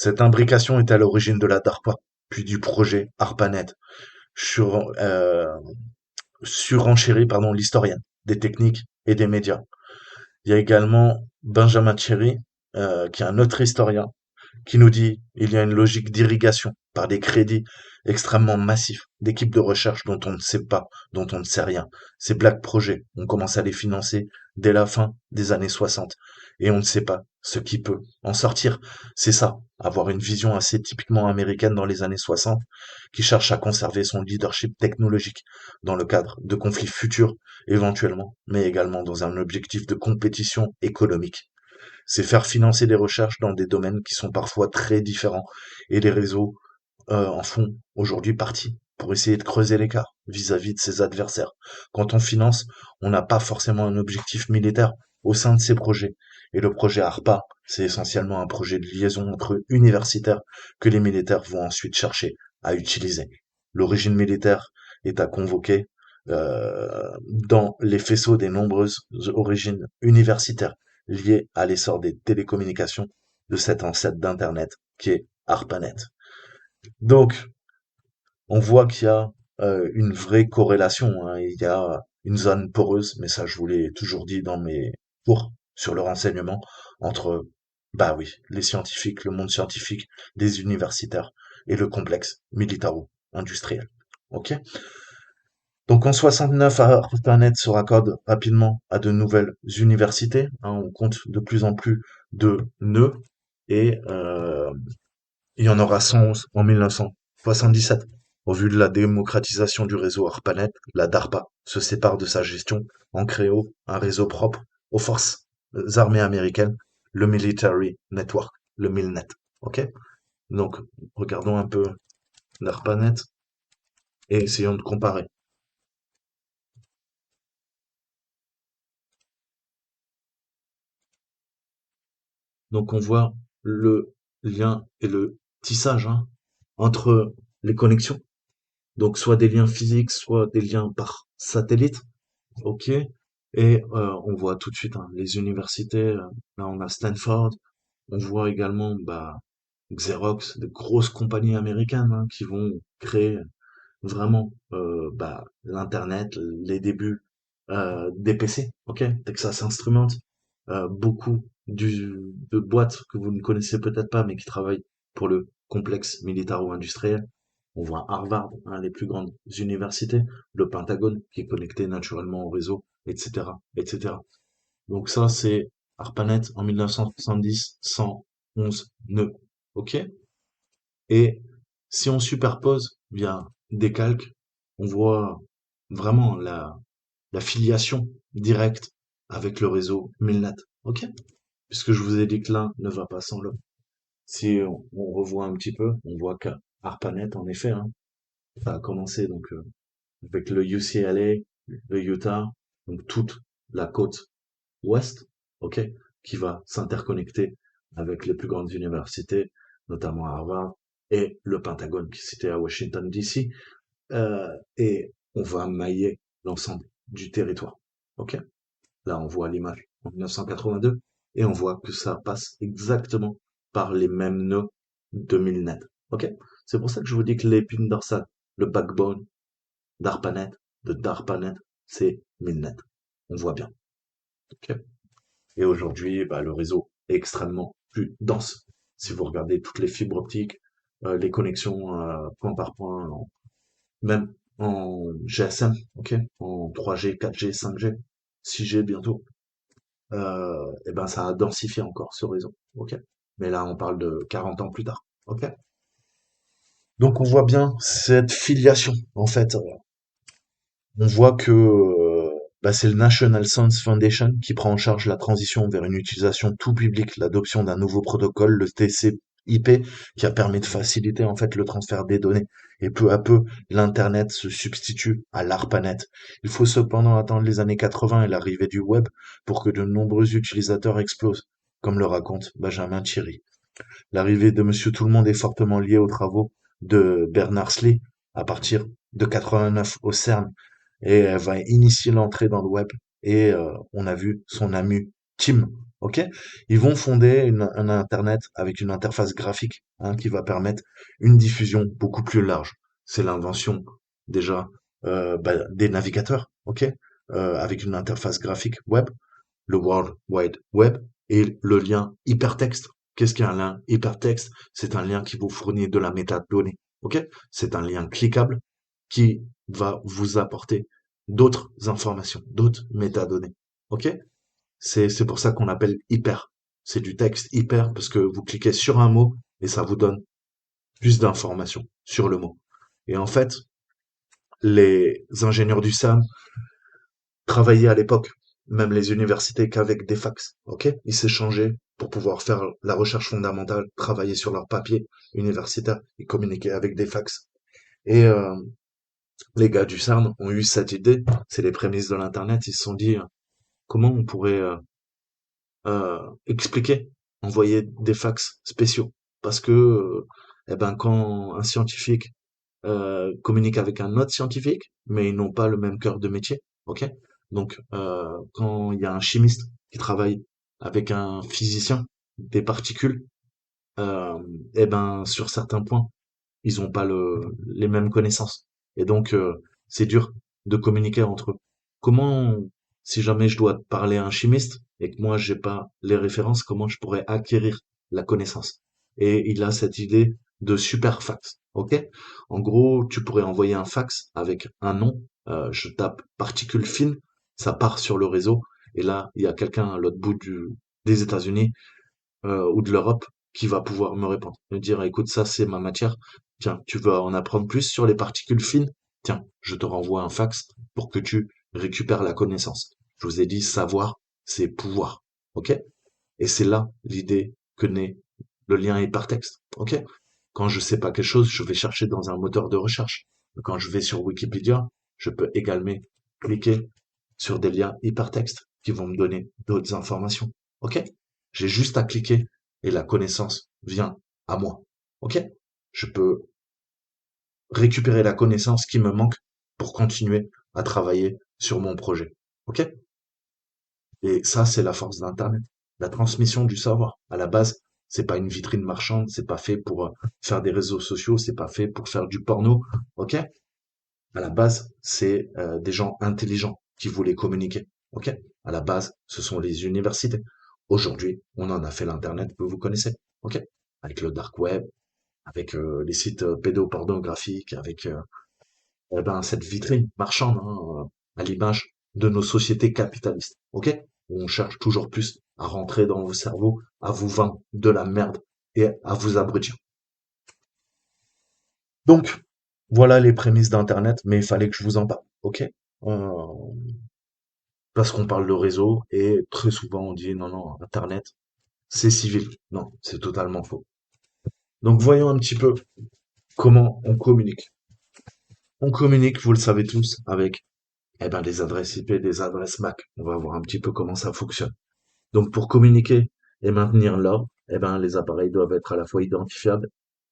Cette imbrication est à l'origine de la DARPA, puis du projet ARPANET, sur, surenchérit l'historienne des techniques et des médias. Il y a également Benjamin Thierry, qui est un autre historien, qui nous dit il y a une logique d'irrigation par des crédits extrêmement massifs d'équipes de recherche dont on ne sait pas, dont on ne sait rien. Ces Black Projets, on commence à les financer dès la fin des années 60 et on ne sait pas ce qui peut en sortir. C'est ça, avoir une vision assez typiquement américaine dans les années 60 qui cherche à conserver son leadership technologique dans le cadre de conflits futurs éventuellement, mais également dans un objectif de compétition économique. C'est faire financer des recherches dans des domaines qui sont parfois très différents et les réseaux en font aujourd'hui partie pour essayer de creuser l'écart vis-à-vis de ses adversaires. Quand on finance, on n'a pas forcément un objectif militaire au sein de ces projets. Et le projet ARPA, c'est essentiellement un projet de liaison entre universitaires que les militaires vont ensuite chercher à utiliser. L'origine militaire est à convoquer dans les faisceaux des nombreuses origines universitaires liées à l'essor des télécommunications de cet ancêtre d'Internet qui est ARPANET. Donc, on voit qu'il y a une vraie corrélation, hein. Il y a une zone poreuse, mais ça je vous l'ai toujours dit dans mes cours sur le renseignement, entre, bah oui, les scientifiques, le monde scientifique, des universitaires et le complexe militaro-industriel. Ok? Donc en 69, Internet se raccorde rapidement à de nouvelles universités, hein. On compte de plus en plus de nœuds et il y en aura 111 en 1977. Au vu de la démocratisation du réseau ARPANET, la DARPA se sépare de sa gestion en créant un réseau propre aux forces armées américaines, le Military Network, le MILNET. Ok? Donc, regardons un peu l'ARPANET et essayons de comparer. Donc, on voit le lien et le tissage, hein, entre les connexions. Donc, soit des liens physiques, soit des liens par satellite. Ok. Et on voit tout de suite, hein, les universités. Là, on a Stanford. On voit également Xerox, de grosses compagnies américaines, hein, qui vont créer vraiment l'internet, les débuts des PC. Ok, Texas Instruments, beaucoup de boîtes que vous ne connaissez peut-être pas, mais qui travaillent pour le complexe militaro-industriel. On voit Harvard, hein, les plus grandes universités, le Pentagone qui est connecté naturellement au réseau, etc., etc. Donc ça, c'est ARPANET en 1970, 111 nœuds. OK? Et si on superpose via des calques, on voit vraiment la filiation directe avec le réseau Milnet. OK? Puisque je vous ai dit que l'un ne va pas sans l'autre. Si on revoit un petit peu, on voit qu'ARPANET, en effet, hein, ça a commencé donc avec le UCLA, le Utah, donc toute la côte ouest, ok, qui va s'interconnecter avec les plus grandes universités, notamment Harvard et le Pentagone qui est situé à Washington DC, et on va mailler l'ensemble du territoire. Ok, là on voit l'image en 1982 et on voit que ça passe exactement par les mêmes nœuds de Milnet. Ok, c'est pour ça que je vous dis que l'épine dorsale, le backbone d'ARPANET, de DARPANET, c'est Milnet. On voit bien. Ok. Et aujourd'hui, bah, le réseau est extrêmement plus dense. Si vous regardez toutes les fibres optiques, les connexions point par point, même en GSM, ok, en 3G, 4G, 5G, 6G bientôt, et ben ça a densifié encore ce réseau, ok. Mais là, on parle de 40 ans plus tard, ok. Donc on voit bien cette filiation, en fait. On voit que c'est le National Science Foundation qui prend en charge la transition vers une utilisation tout public, l'adoption d'un nouveau protocole, le TCP/IP, qui a permis de faciliter en fait le transfert des données. Et peu à peu, l'Internet se substitue à l'ARPANET. Il faut cependant attendre les années 80 et l'arrivée du web pour que de nombreux utilisateurs explosent, comme le raconte Benjamin Thierry. L'arrivée de Monsieur Tout-le-Monde est fortement liée aux travaux de Berners-Lee à partir de 89 au CERN et elle va initier l'entrée dans le web et on a vu son ami Tim ok? Ils vont fonder un Internet avec une interface graphique, hein, qui va permettre une diffusion beaucoup plus large. C'est l'invention déjà des navigateurs, ok? Avec une interface graphique web, le World Wide Web et le lien hypertexte. Qu'est-ce qu'un lien hypertexte? C'est un lien qui vous fournit de la métadonnée, ok? C'est un lien cliquable qui va vous apporter d'autres informations, d'autres métadonnées, ok? C'est pour ça qu'on appelle hyper. C'est du texte hyper parce que vous cliquez sur un mot et ça vous donne plus d'informations sur le mot. Et en fait, les ingénieurs du SAM travaillaient à l'époque, même les universités, qu'avec des fax. Ok? Ils s'échangeaient pour pouvoir faire la recherche fondamentale, travailler sur leur papier universitaire. Ils communiquaient avec des fax. Et les gars du CERN ont eu cette idée. C'est les prémices de l'Internet. Ils se sont dit comment on pourrait expliquer, envoyer des fax spéciaux. Parce que, eh ben, quand un scientifique communique avec un autre scientifique, mais ils n'ont pas le même cœur de métier, ok? Donc, quand il y a un chimiste qui travaille avec un physicien des particules, euh, eh ben, sur certains points, ils n'ont pas les mêmes connaissances. Et donc, c'est dur de communiquer entre eux. Comment, si jamais je dois parler à un chimiste et que moi j'ai pas les références, comment je pourrais acquérir la connaissance? Et il a cette idée de super fax. Ok? En gros, tu pourrais envoyer un fax avec un nom. Je tape particules fines, ça part sur le réseau. Et là, il y a quelqu'un à l'autre bout des États-Unis ou de l'Europe qui va pouvoir me répondre, me dire écoute ça c'est ma matière, tiens tu veux en apprendre plus sur les particules fines, tiens je te renvoie un fax pour que tu récupères la connaissance. Je vous ai dit savoir c'est pouvoir, ok? Et c'est là l'idée que naît le lien hypertexte, ok? Quand je sais pas quelque chose, je vais chercher dans un moteur de recherche. Quand je vais sur Wikipédia, je peux également cliquer sur des liens hypertextes qui vont me donner d'autres informations. Ok? J'ai juste à cliquer et la connaissance vient à moi. Ok? Je peux récupérer la connaissance qui me manque pour continuer à travailler sur mon projet. Ok? Et ça, c'est la force d'Internet. La transmission du savoir. À la base, c'est pas une vitrine marchande, c'est pas fait pour faire des réseaux sociaux, c'est pas fait pour faire du porno. Ok? À la base, c'est des gens intelligents qui voulaient communiquer. Ok? À la base, ce sont les universités. Aujourd'hui, on en a fait l'internet que vous connaissez. Ok? Avec le dark web, avec les sites pédopornographiques, avec eh ben, cette vitrine marchande, hein, à l'image de nos sociétés capitalistes. Ok? Où on cherche toujours plus à rentrer dans vos cerveaux, à vous vendre de la merde et à vous abrutir. Donc, voilà les prémices d'Internet, mais il fallait que je vous en parle. Ok? Euh, Parce qu'on parle de réseau et très souvent on dit non, non, Internet, c'est civil. Non, c'est totalement faux. Donc voyons un petit peu comment on communique. On communique, vous le savez tous, avec eh ben, des adresses IP, des adresses MAC. On va voir un petit peu comment ça fonctionne. Donc pour communiquer et maintenir l'ordre, eh ben, les appareils doivent être à la fois identifiables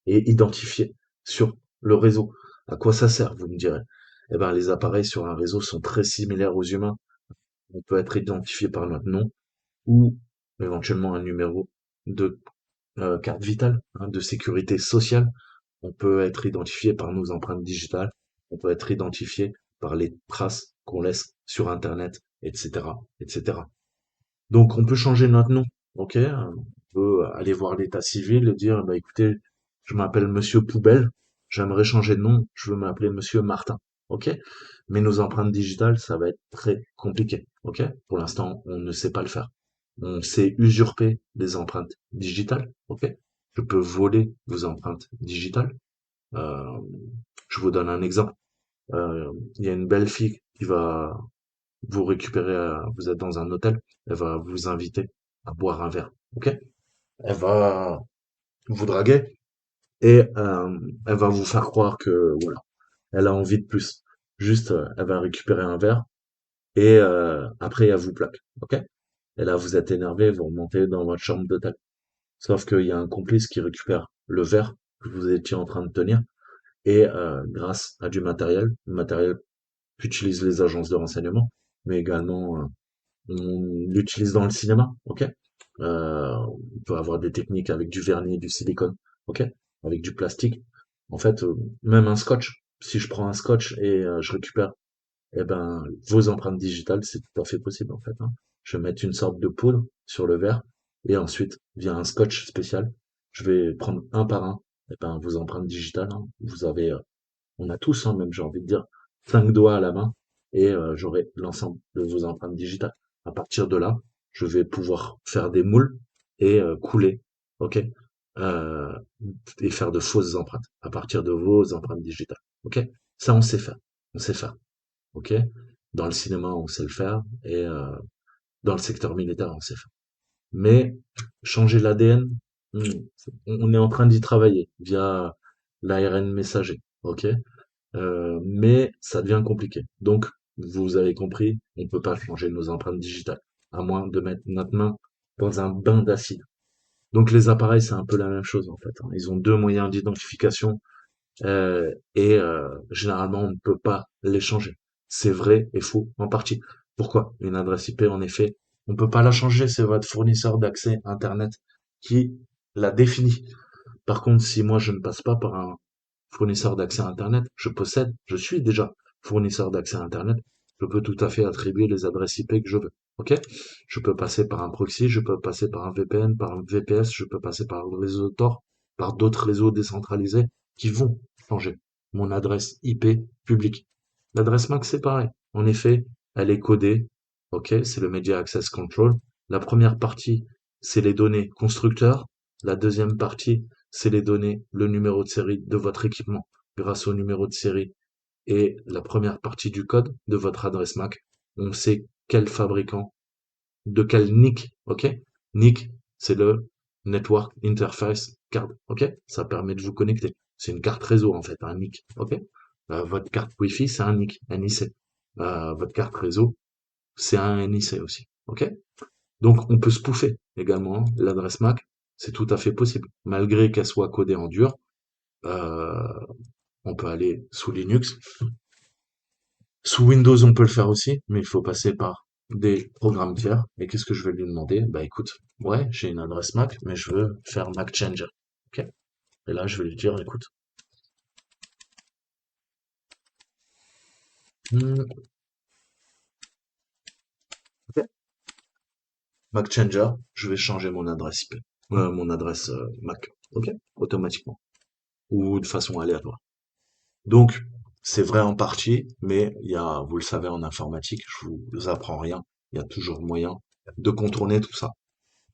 et identifiés sur le réseau. À quoi ça sert, vous me direz? Eh ben, les appareils sur un réseau sont très similaires aux humains. On peut être identifié par notre nom, ou éventuellement un numéro de carte vitale, hein, de sécurité sociale. On peut être identifié par nos empreintes digitales, on peut être identifié par les traces qu'on laisse sur Internet, etc., etc. Donc on peut changer notre nom, ok? On peut aller voir l'état civil et dire, bah écoutez, je m'appelle Monsieur Poubelle, j'aimerais changer de nom, je veux m'appeler Monsieur Martin, ok? Mais nos empreintes digitales, ça va être très compliqué, ok? Pour l'instant, on ne sait pas le faire. On sait usurper des empreintes digitales, ok? Je peux voler vos empreintes digitales. Euh, je vous donne un exemple. Il y a une belle fille qui va vous récupérer, vous êtes dans un hôtel, elle va vous inviter à boire un verre, ok? Elle va vous draguer et elle va vous faire croire que voilà, elle a envie de plus. Juste, elle va récupérer un verre et après elle vous plaque, ok? Et là vous êtes énervé, vous remontez dans votre chambre d'hôtel. Sauf qu'il y a un complice qui récupère le verre que vous étiez en train de tenir et grâce à du matériel qu'utilisent les agences de renseignement, mais également on l'utilise dans le cinéma, ok? On peut avoir des techniques avec du vernis, du silicone, ok, avec du plastique. En fait, même un scotch. Si je prends un scotch et je récupère, eh ben, vos empreintes digitales, c'est tout à fait possible en fait, hein. Je vais mettre une sorte de poudre sur le verre et ensuite, via un scotch spécial, je vais prendre un par un, eh ben, vos empreintes digitales, hein. Vous avez, on a tous, hein, même j'ai envie de dire, 5 doigts à la main et j'aurai l'ensemble de vos empreintes digitales. À partir de là, je vais pouvoir faire des moules et couler, ok, euh, et faire de fausses empreintes à partir de vos empreintes digitales, ok. Ça, on sait faire, ok. Dans le cinéma, on sait le faire et dans le secteur militaire, on sait faire. Mais changer l'ADN, on est en train d'y travailler via l'ARN messager, ok. Mais ça devient compliqué. Donc, vous avez compris, on ne peut pas changer nos empreintes digitales, à moins de mettre notre main dans un bain d'acide. Donc les appareils, c'est un peu la même chose en fait, hein. Ils ont deux moyens d'identification et généralement, on ne peut pas les changer. C'est vrai et faux en partie. Pourquoi? Une adresse IP, en effet, on ne peut pas la changer, c'est votre fournisseur d'accès Internet qui la définit. Par contre, si moi je ne passe pas par un fournisseur d'accès à Internet, je suis déjà fournisseur d'accès à Internet, je peux tout à fait attribuer les adresses IP que je veux. Ok? Je peux passer par un proxy, je peux passer par un VPN, par un VPS, je peux passer par le réseau Tor, par d'autres réseaux décentralisés qui vont changer mon adresse IP publique. L'adresse MAC, c'est pareil. En effet, elle est codée. Ok? C'est le Media Access Control. La première partie, c'est les données constructeurs. La deuxième partie, c'est les données, le numéro de série de votre équipement. Grâce au numéro de série et la première partie du code de votre adresse MAC, on sait quel fabricant, de quel NIC, ok? NIC, c'est le Network Interface Card, ok? Ça permet de vous connecter. C'est une carte réseau, en fait, un NIC, ok? Votre carte Wi-Fi, c'est un NIC, NIC. Votre carte réseau, c'est un NIC aussi, ok? Donc, on peut spoofer également, hein, l'adresse MAC, c'est tout à fait possible. Malgré qu'elle soit codée en dur, euh, on peut aller sous Linux. Sous Windows, on peut le faire aussi, mais il faut passer par des programmes tiers. Et qu'est-ce que je vais lui demander? Bah écoute, ouais, j'ai une adresse Mac, mais je veux faire Mac Changer. Ok. Et là, je vais lui dire, écoute, ok, Mac Changer, je vais changer mon adresse IP, mon adresse Mac, ok, automatiquement ou de façon aléatoire. Donc, c'est vrai en partie, mais il y a, vous le savez, en informatique, je vous apprends rien. Il y a toujours moyen de contourner tout ça.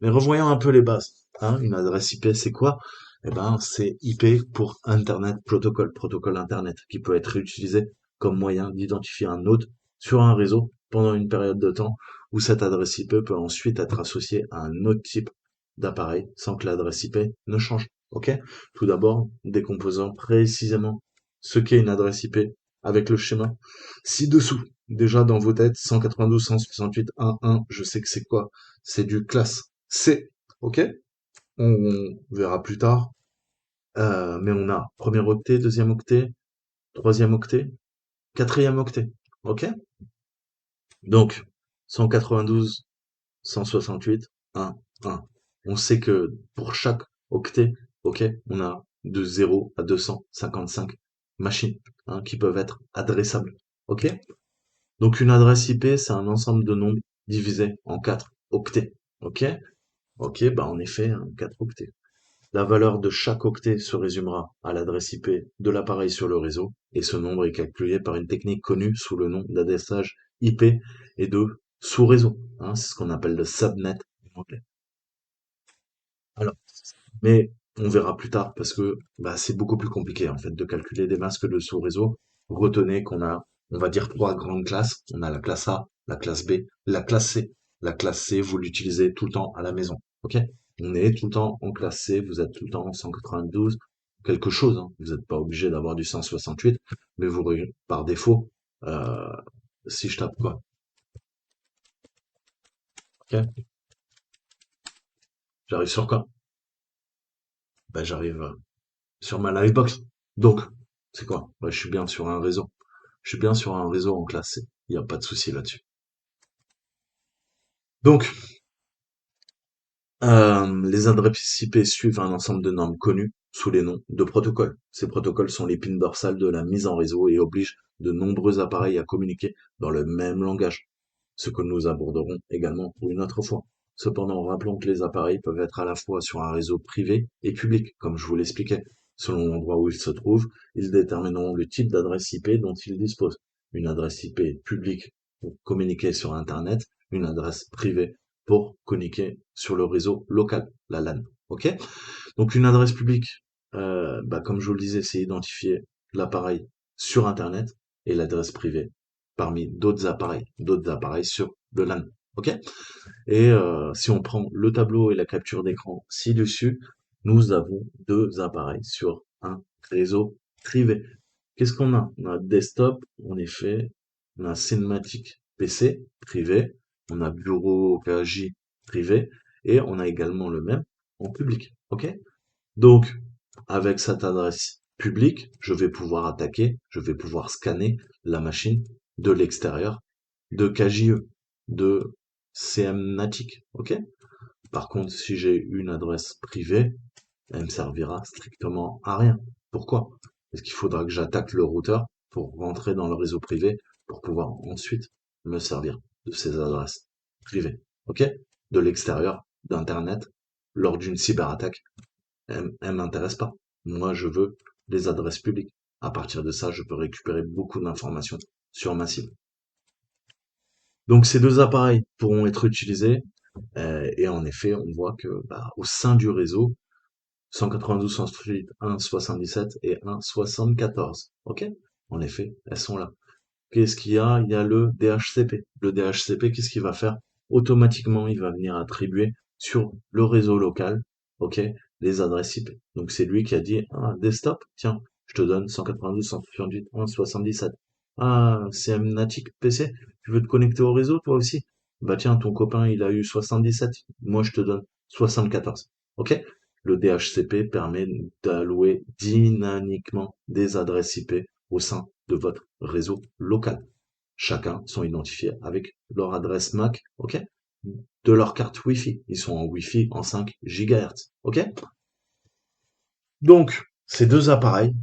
Mais revoyons un peu les bases, hein. Une adresse IP, c'est quoi? Eh ben, c'est IP pour Internet Protocol, protocole Internet, qui peut être réutilisé comme moyen d'identifier un node sur un réseau pendant une période de temps où cette adresse IP peut ensuite être associée à un autre type d'appareil sans que l'adresse IP ne change. Ok? Tout d'abord, décomposons précisément ce qu'est une adresse IP avec le schéma ci-dessous. Déjà dans vos têtes, 192.168.1.1, je sais que c'est quoi? C'est du classe C, ok? On verra plus tard. Mais on a premier octet, deuxième octet, troisième octet, quatrième octet, ok? Donc, 192, 168, 1, 1. On sait que pour chaque octet, ok, on a de 0 à 255 machines, hein, qui peuvent être adressables, ok? Donc une adresse IP, c'est un ensemble de nombres divisé en 4 octets, ok? Ok, bah en effet, 4 octets. La valeur de chaque octet se résumera à l'adresse IP de l'appareil sur le réseau, et ce nombre est calculé par une technique connue sous le nom d'adressage IP et de sous-réseau, hein, c'est ce qu'on appelle le subnet en anglais. Alors, mais on verra plus tard parce que bah, c'est beaucoup plus compliqué en fait de calculer des masques de sous-réseau. Retenez qu'on a, on va dire, trois grandes classes. On a la classe A, la classe B, la classe C. La classe C, vous l'utilisez tout le temps à la maison. Ok? On est tout le temps en classe C, vous êtes tout le temps en 192, quelque chose, hein. Vous n'êtes pas obligé d'avoir du 168, mais vous, par défaut, euh, si je tape quoi? Ok? J'arrive sur quoi? Ben, j'arrive sur ma Livebox. Donc, c'est quoi? Ouais, je suis bien sur un réseau. Je suis bien sur un réseau en classe C. Il n'y a pas de souci là-dessus. Donc, Les adresses IP suivent un ensemble de normes connues sous les noms de protocoles. Ces protocoles sont l'épine dorsale de la mise en réseau et obligent de nombreux appareils à communiquer dans le même langage, ce que nous aborderons également une autre fois. Cependant, rappelons que les appareils peuvent être à la fois sur un réseau privé et public, comme je vous l'expliquais. Selon l'endroit où ils se trouvent, ils détermineront le type d'adresse IP dont ils disposent. Une adresse IP publique pour communiquer sur Internet, une adresse privée pour communiquer sur le réseau local, la LAN. Ok? Donc une adresse publique, comme je vous le disais, c'est identifier l'appareil sur Internet et l'adresse privée parmi d'autres appareils sur le LAN. Ok? Et si on prend le tableau et la capture d'écran ci-dessus, nous avons deux appareils sur un réseau privé. Qu'est-ce qu'on a? On a desktop, en effet, on a cinématique PC privé, on a bureau KJ privé, et on a également le même en public. Ok? Donc, avec cette adresse publique, je vais pouvoir attaquer, je vais pouvoir scanner la machine de l'extérieur de KJE, de CMNATIC. Ok? Par contre, si j'ai une adresse privée, elle me servira strictement à rien. Pourquoi? Parce qu'il faudra que j'attaque le routeur pour rentrer dans le réseau privé pour pouvoir ensuite me servir de ces adresses privées. Ok? De l'extérieur, d'Internet, lors d'une cyberattaque, elle m'intéresse pas. Moi, je veux les adresses publiques. À partir de ça, je peux récupérer beaucoup d'informations sur ma cible. Donc, ces deux appareils pourront être utilisés et en effet, on voit que au sein du réseau, 192, 168, 1,77 et 1,74. Ok? En effet, elles sont là. Qu'est-ce qu'il y a? Il y a le DHCP. Le DHCP, qu'est-ce qu'il va faire? Automatiquement, il va venir attribuer sur le réseau local, ok, les adresses IP. Donc c'est lui qui a dit, ah, desktop, tiens, je te donne 192, 168, 1,77. Ah, c'est Mnatic PC, tu veux te connecter au réseau toi aussi? Bah tiens, ton copain, il a eu 77, moi je te donne 74. Ok? Le DHCP permet d'allouer dynamiquement des adresses IP au sein de votre réseau local. Chacun sont identifiés avec leur adresse MAC, ok, de leur carte Wi-Fi. Ils sont en Wi-Fi en 5 GHz, ok. Donc, ces deux appareils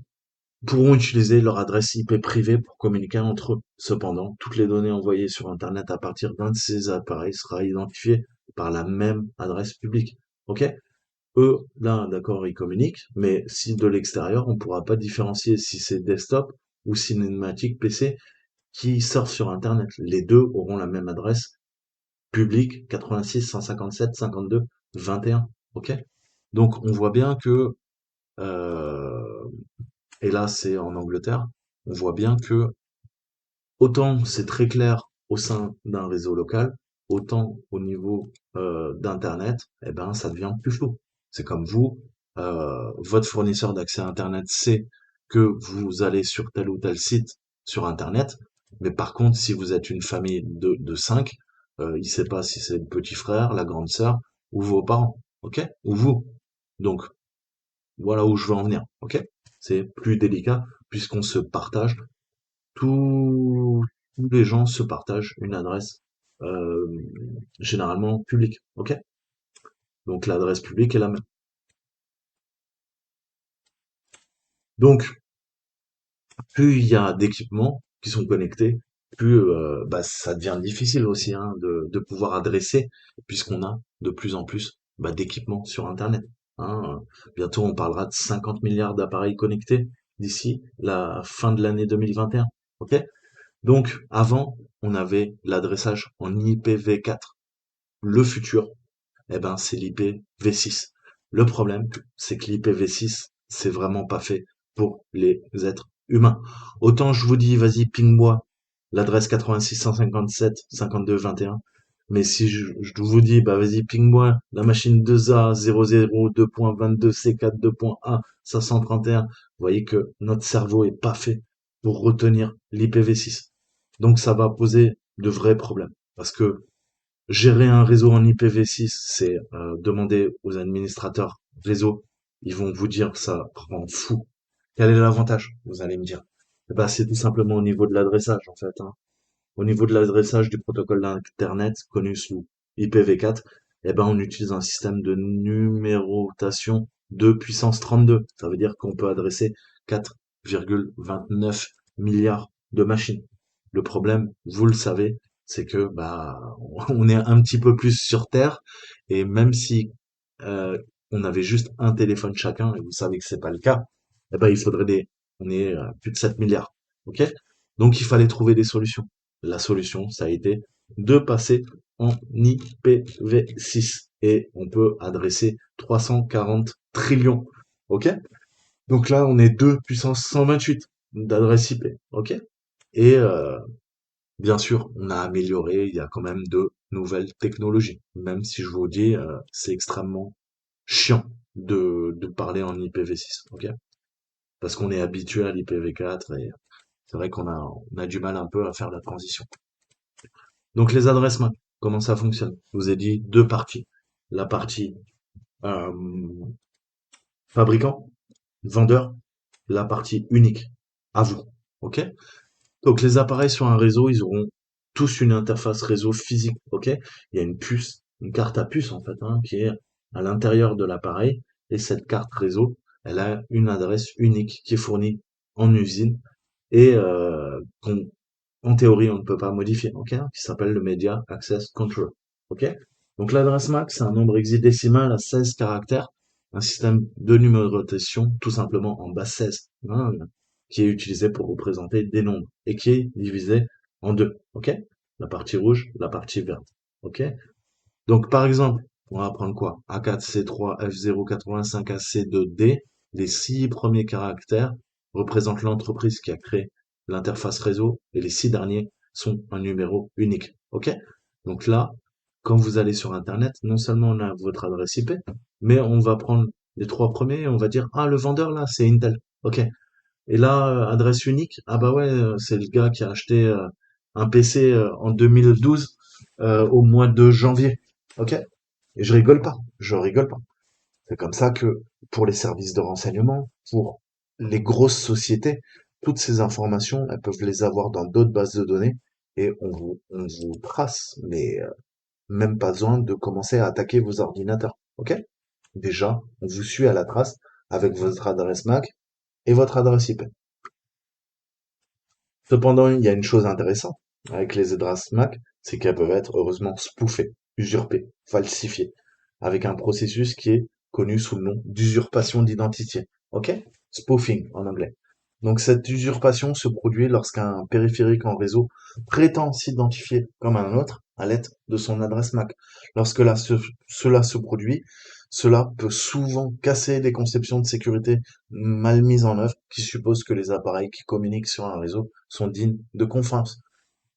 pourront utiliser leur adresse IP privée pour communiquer entre eux. Cependant, toutes les données envoyées sur Internet à partir d'un de ces appareils sera identifiées par la même adresse publique, ok. Eux, là, d'accord, ils communiquent, mais si de l'extérieur, on ne pourra pas différencier si c'est desktop ou cinématique PC qui sortent sur Internet. Les deux auront la même adresse publique 86 157 52 21. Ok? Donc on voit bien que, euh, et là c'est en Angleterre, on voit bien que autant c'est très clair au sein d'un réseau local, autant au niveau d'Internet, eh ben ça devient plus flou. C'est comme vous, votre fournisseur d'accès à Internet sait que vous allez sur tel ou tel site sur Internet, mais par contre, si vous êtes une famille de 5, il sait pas si c'est le petit frère, la grande sœur ou vos parents, ok? Ou vous. Donc voilà où je veux en venir, ok? C'est plus délicat puisqu'on se partage tous tous les gens se partagent une adresse euh, généralement publique. Ok? Donc l'adresse publique est la même. Donc plus il y a d'équipements qui sont connectés, plus ça devient difficile aussi hein, de pouvoir adresser, puisqu'on a de plus en plus d'équipements sur Internet. Hein. Bientôt on parlera de 50 milliards d'appareils connectés d'ici la fin de l'année 2021. Ok? Donc avant, on avait l'adressage en IPv4. Le futur, eh ben, c'est l'IPv6. Le problème, c'est que l'IPv6, c'est vraiment pas fait pour les êtres humains. Autant je vous dis, vas-y, ping-moi l'adresse 86 157 52 21. Mais si je vous dis, bah vas-y, ping-moi la machine 2A 00 2.22 C4 2.1 531, vous voyez que notre cerveau est pas fait pour retenir l'IPv6. Donc ça va poser de vrais problèmes. Parce que gérer un réseau en IPv6, c'est demander aux administrateurs réseau. Ils vont vous dire que ça rend fou. Quel est l'avantage? Vous allez me dire. Eh ben, c'est tout simplement au niveau de l'adressage, en fait. Hein. Au niveau de l'adressage du protocole d'Internet, connu sous IPv4, eh ben, on utilise un système de numérotation de puissance 32. Ça veut dire qu'on peut adresser 4,29 milliards de machines. Le problème, vous le savez, c'est que bah on est un petit peu plus sur Terre et même si euh, on avait juste un téléphone chacun, et vous savez que c'est pas le cas, eh ben il faudrait on est plus de 7 milliards, ok? Donc il fallait trouver des solutions. La solution, ça a été de passer en IPv6 et on peut adresser 340 trillions, ok? Donc là, on est 2 puissance 128 d'adresse IP, ok? Et bien sûr, on a amélioré, il y a quand même de nouvelles technologies, même si je vous dis, c'est extrêmement chiant de parler en IPv6, ok? Parce qu'on est habitué à l'IPv4 et c'est vrai on a du mal un peu à faire la transition. Donc les adresses MAC, comment ça fonctionne? Je vous ai dit deux parties. La partie euh, fabricant, vendeur, la partie unique, à vous, ok? Donc les appareils sur un réseau, ils auront tous une interface réseau physique, ok? Il y a une puce, une carte à puce en fait, hein, qui est à l'intérieur de l'appareil, et cette carte réseau, elle a une adresse unique qui est fournie en usine et en théorie on ne peut pas modifier, ok? Qui s'appelle le Media Access Control, ok? Donc l'adresse MAC, c'est un nombre hexadécimal à 16 caractères, un système de numérotation tout simplement en base 16, hein, qui est utilisé pour représenter des nombres et qui est divisé en deux, ok? La partie rouge, la partie verte, ok? Donc par exemple, on va prendre quoi? A4, C3, F0, 85, AC2, D. Les 6 premiers caractères représentent l'entreprise qui a créé l'interface réseau et les 6 derniers sont un numéro unique, ok? Donc là, quand vous allez sur Internet, non seulement on a votre adresse IP, mais on va prendre les 3 premiers et on va dire, ah, le vendeur là, c'est Intel. Ok. Et là, adresse unique, ah bah ouais, c'est le gars qui a acheté un PC en 2012 au mois de janvier. Ok? Et je rigole pas, je rigole pas. C'est comme ça que pour les services de renseignement, pour les grosses sociétés, toutes ces informations, elles peuvent les avoir dans d'autres bases de données et on vous trace, mais même pas besoin de commencer à attaquer vos ordinateurs. Ok? Déjà, on vous suit à la trace avec votre adresse MAC et votre adresse IP. Cependant, il y a une chose intéressante avec les adresses MAC, c'est qu'elles peuvent être heureusement spoofées, usurpées, falsifiées, avec un processus qui est connu sous le nom d'usurpation d'identité. Ok? Spoofing en anglais. Donc cette usurpation se produit lorsqu'un périphérique en réseau prétend s'identifier comme un autre à l'aide de son adresse MAC. Lorsque cela se produit, cela peut souvent casser des conceptions de sécurité mal mises en œuvre qui supposent que les appareils qui communiquent sur un réseau sont dignes de confiance.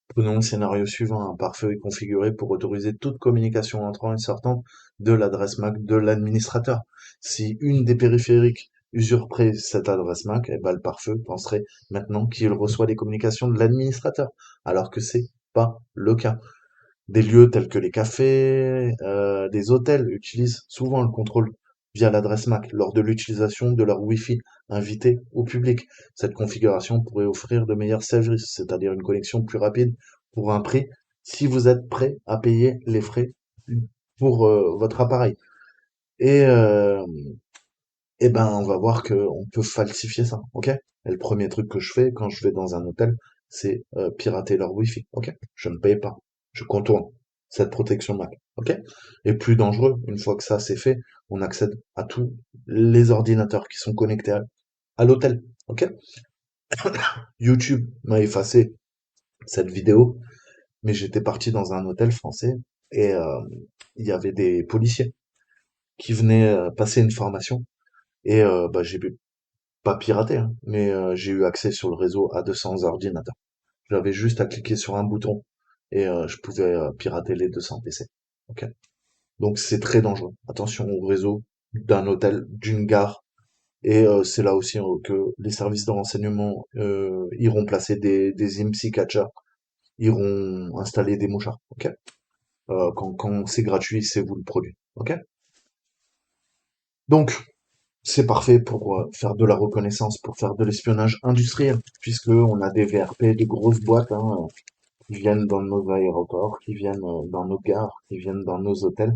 Prenons le scénario suivant, un pare-feu est configuré pour autoriser toute communication entrant et sortant de l'adresse MAC de l'administrateur. Si une des périphériques usurperait cette adresse MAC, eh ben, le pare-feu penserait maintenant qu'il reçoit des communications de l'administrateur, alors que c'est pas le cas. Des lieux tels que les cafés, des hôtels utilisent souvent le contrôle via l'adresse MAC lors de l'utilisation de leur Wi-Fi invité au public. Cette configuration pourrait offrir de meilleurs services, c'est-à-dire une connexion plus rapide pour un prix, si vous êtes prêt à payer les frais pour votre appareil. Et, euh, eh ben, on va voir qu'on peut falsifier ça, ok? Et le premier truc que je fais quand je vais dans un hôtel, c'est pirater leur Wi-Fi, ok? Je ne paye pas, je contourne cette protection MAC, ok? Et plus dangereux, une fois que ça c'est fait, on accède à tous les ordinateurs qui sont connectés à l'hôtel, ok? YouTube m'a effacé cette vidéo, mais j'étais parti dans un hôtel français et il y avait des policiers qui venaient passer une formation et bah, j'ai pas piraté, hein, mais j'ai eu accès sur le réseau à 200 ordinateurs. J'avais juste à cliquer sur un bouton et je pouvais pirater les 200 PC. Ok. Donc c'est très dangereux. Attention au réseau d'un hôtel, d'une gare. Et c'est là aussi que les services de renseignement iront placer des IMSI catchers, iront installer des mouchards. Ok. Quand c'est gratuit, c'est vous le produit. Ok. Donc c'est parfait pour faire de la reconnaissance, pour faire de l'espionnage industriel, puisque on a des VRP, des grosses boîtes hein, qui viennent dans nos aéroports, qui viennent dans nos gares, qui viennent dans nos hôtels.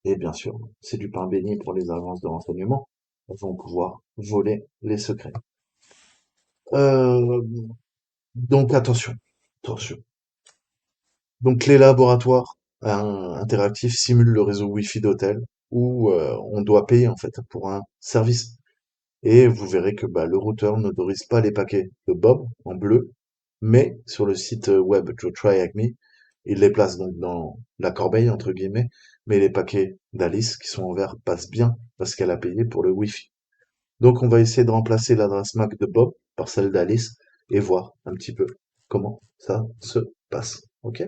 Et bien sûr, c'est du pain béni pour les agences de renseignement. Elles vont pouvoir voler les secrets. Euh, donc attention, attention. Donc les laboratoires interactifs simulent le réseau Wi-Fi d'hôtel où on doit payer en fait pour un service. Et vous verrez que bah, le routeur n'autorise pas les paquets de Bob en bleu, mais sur le site web Joe Try Hack Me, il les place donc dans la corbeille entre guillemets, mais les paquets d'Alice qui sont en vert passent bien parce qu'elle a payé pour le Wi-Fi. Donc on va essayer de remplacer l'adresse MAC de Bob par celle d'Alice et voir un petit peu comment ça se passe. Ok?